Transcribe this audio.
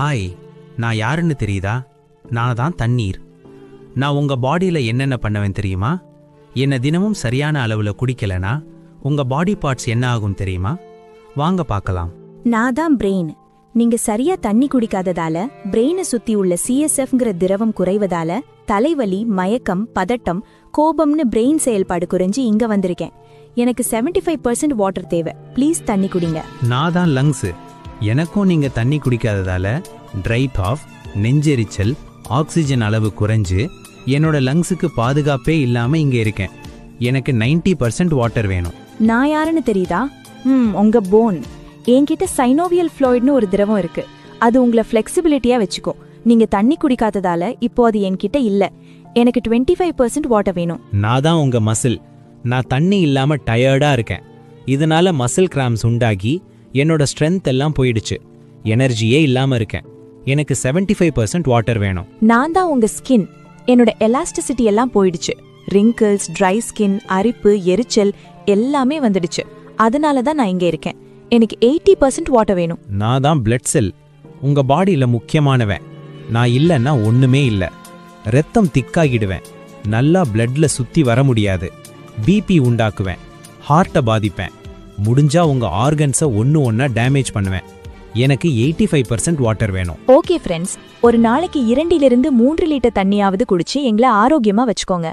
Hi, நான் யாருன்னு தெரியுதா? நான் தான் தண்ணீர். நான் உங்க பாடியில என்னென்ன பண்ணுவேன் தெரியுமா? என்ன தினமும் சரியான அளவுல குடிக்கலனா உங்க பாடி பார்ட்ஸ் என்ன ஆகும் தெரியுமா? வாங்க பார்க்கலாம். நான் தான் பிரெயின். நீங்க சரியா தண்ணி குடிக்காததால பிரெயினை சுத்தி உள்ள சிஎஸ்எஃப்ங்கிற திரவம் குறைவதால தலைவலி, மயக்கம், பதட்டம், கோபம்னு பிரெயின் செயல்பாடு குறைஞ்சு இங்க வந்திருக்கேன். எனக்கு 75% வாட்டர் தேவை. ப்ளீஸ் தண்ணி குடிங்க. நான் தான் லங்ஸ். எனக்கும் நீங்க தண்ணி குடிக்காததால ட்ரை காஃப், நெஞ்செரிச்சல், ஆக்சிஜன் அளவு குறைஞ்சு என்னோட லங்ஸுக்கு பாதுகாப்பே இல்லாம இங்க இருக்கேன். எனக்கு 90% வாட்டர் வேணும். நான் யாருன்னு தெரியுதா? உங்க போன். என்கிட்ட சைனோவியல் ஃப்ளூயிட்னு ஒரு திரவம் இருக்கு. அது உங்களை ஃப்ளெக்சிபிலிட்டியா வச்சுக்கோ. நீங்க தண்ணி குடிக்காததால இப்போ அது என்கிட்ட இல்ல. எனக்கு 25% வாட்டர் வேணும். நான் தான் உங்க மசில். நான் தண்ணி இல்லாம டயர்டா இருக்கேன். இதனால மசில் கிராம்ஸ் உண்டாகி என்னோட ஸ்ட்ரென்த் எல்லாம் போயிடுச்சு. எனர்ஜியே இல்லாம இருக்கேன். எனக்கு 75% வாட்டர் வேணும். நான் தான் உங்க ஸ்கின். என்னோட எலாஸ்டிசிட்டி எல்லாம் போயிடுச்சு. ரிங்கிள்ஸ், ட்ரை ஸ்கின், அரிப்பு, எரிச்சல் எல்லாமே வந்துடுச்சு. அதனால தான் நான் இங்க இருக்கேன். எனக்கு 80% வாட்டர் வேணும். நான் தான் பிளட் செல். உங்க பாடியில முக்கியமானவன். நான் இல்லைன்னா ஒண்ணுமே இல்ல. ரத்தம் திக்காகிடுவேன். நல்லா பிளட்ல சுத்தி வர முடியாது. பிபி உண்டாக்குவேன். ஹார்ட்டை பாதிப்பேன். முடிஞ்சா உங்க ஆர்கன்ஸை ஒன்னா டேமேஜ் பண்ணுவேன். எனக்கு 85% வாட்டர் வேணும். ஓகே ஃப்ரெண்ட்ஸ், ஒரு நாளைக்கு 2 to 3 லிட்டர் தண்ணியாவது குடிச்சு எங்களை ஆரோக்கியமா வச்சுக்கோங்க.